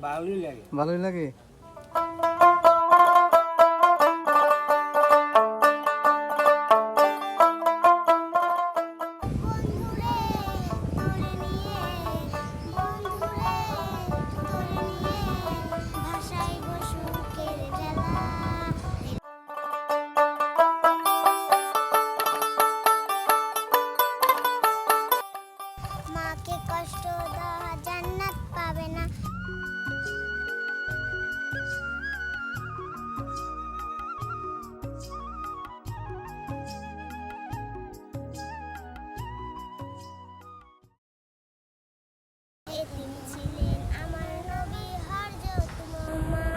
ভালোই লাগে। মাকে কষ্ট দেওয়া জান্নাত পাবে না। এতিম ছিলেন আমার নবী হযরত মুহাম্মদ।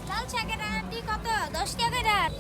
লাল শাকের আটি কত? 10 টাকা দাম।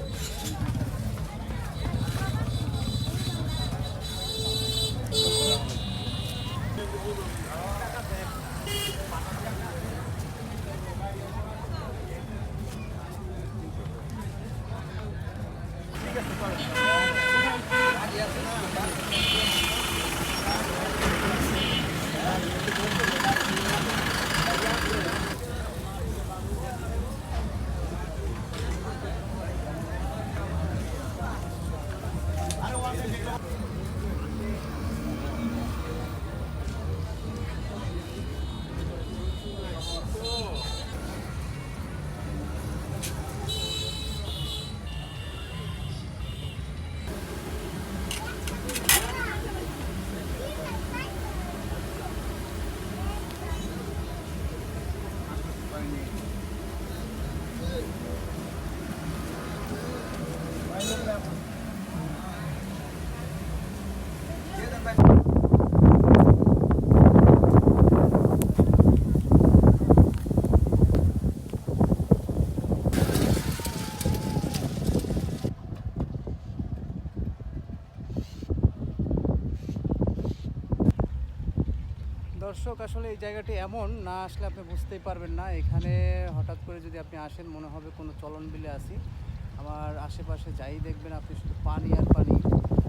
দর্শক আসলে এই জায়গাটি এমন না আসলে আপনি বুঝতেই পারবেন না। এখানে হঠাৎ করে যদি আপনি আসেন মনে হবে কোনো চলন বিলে আসি। আমার আশেপাশে যাই দেখবেন আপনি শুধু পানি আর পানি,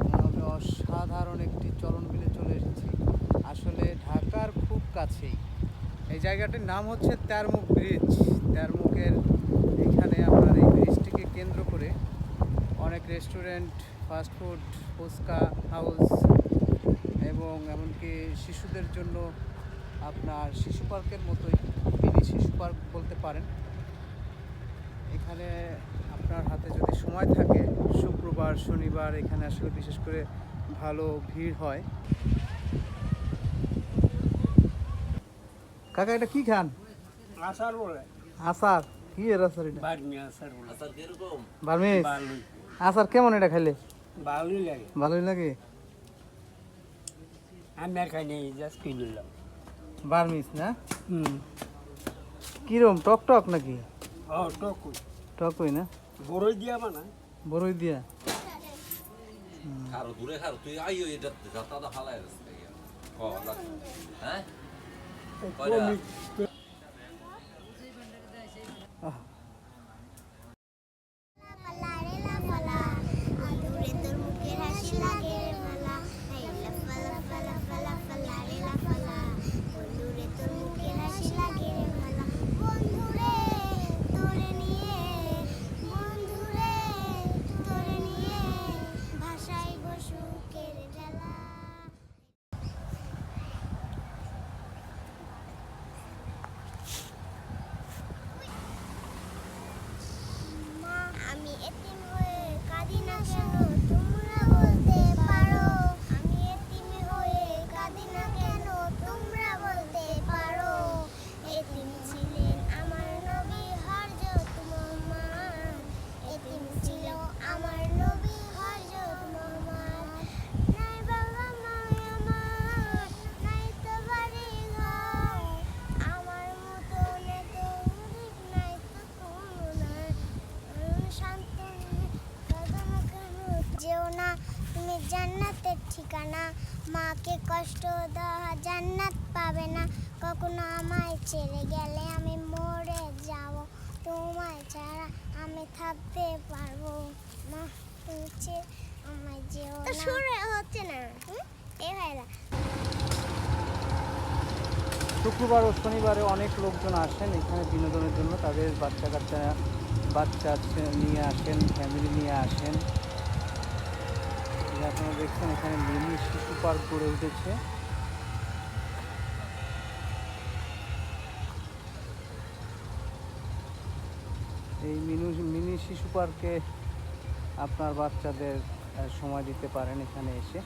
মনে হবে অসাধারণ একটি চলন বিলে চলে এসেছি। আসলে ঢাকার খুব কাছেই এই জায়গাটির নাম হচ্ছে তেরমুখ ব্রিজ। তেরমুখের এখানে আপনার এই ব্রিজটিকে কেন্দ্র করে অনেক রেস্টুরেন্ট, ফাস্টফুড, ফুচকা হাউস এবং এমনকি শিশুদের জন্য আপনার শিশু পার্কের মতোই মিনি শিশু পার্ক বলতে পারেন। এখানে আপনার হাতে যদি সময় থাকে শুক্রবার শনিবার এখানে আসলে বিশেষ করে ভালো ভিড় হয়। কাকা এটা কি খান? আচার বলে আচার? কি এর আচার এটা? বার্মি আচার বলে। আচার কিরকম? বার্মিজ ভালোই আচার কেমন এটা খাইলে? ভালোই লাগে। ভালোই লাগে। আমি আর খাই নাই, জাস্ট কিনলাম। বার্মিজ না? কিরম টক টক নাকি? ও টকু টকই না? বড়ই দিয়া বানা। বড়ই দিয়া? খারো দূরে খারো তুই আইও এটা যাত্রাটা ফালাই রাস্তা ও হ্যাঁ পালা রে লাফালা দূরে তোর মুখের হাসি লাগে রে ভালা এই লাফালা ফালা ফালা ফালা রে লাফালা দূরে তোর মুখের হাসি লাগে রে ভালা বন্ধুরে তোরে নিয়ে ভাষায় বসুকের জ্বালা। মা আমি এতিম হয়ে কাঁদি না কেন তোমরা বলতে পারো আমি এতিম হয়ে কাঁদি না কেন তোমরা বলতে পারো এতিম ছিলেন আমার নবী হযরত মুহাম্মদ এতিম ছিল আমার নবী হযরত মুহাম্মদ নাই বাবা নাই আমার নাই তো বাড়ি ঘর আমার মতো নেতো মুরিদ নাই তো কোনো নাই শান্ত যেও না তুমি জান্নাতের ঠিকানা মাকে কষ্ট দেওয়া জান্নাত পাবে না কখনো আমায় ছেড়ে গেলে আমি মরে যাব তোমায় ছাড়া আমি থাকতে পারবো মা তুমি আমায় যেও না শুরু হচ্ছে না এ ভাইরা শুক্রবার ও শনিবারে অনেক লোকজন আসেন এখানে বিনোদনের জন্য। তাদের বাচ্চা নিয়ে আসেন, ফ্যামিলি নিয়ে আসেন। আপনারা দেখছেন এখানে মিনি শিশু পার্ক গড়ে উঠেছে। এই মিনি শিশু পার্কে আপনার বাচ্চাদের সময় দিতে পারেন এখানে এসে।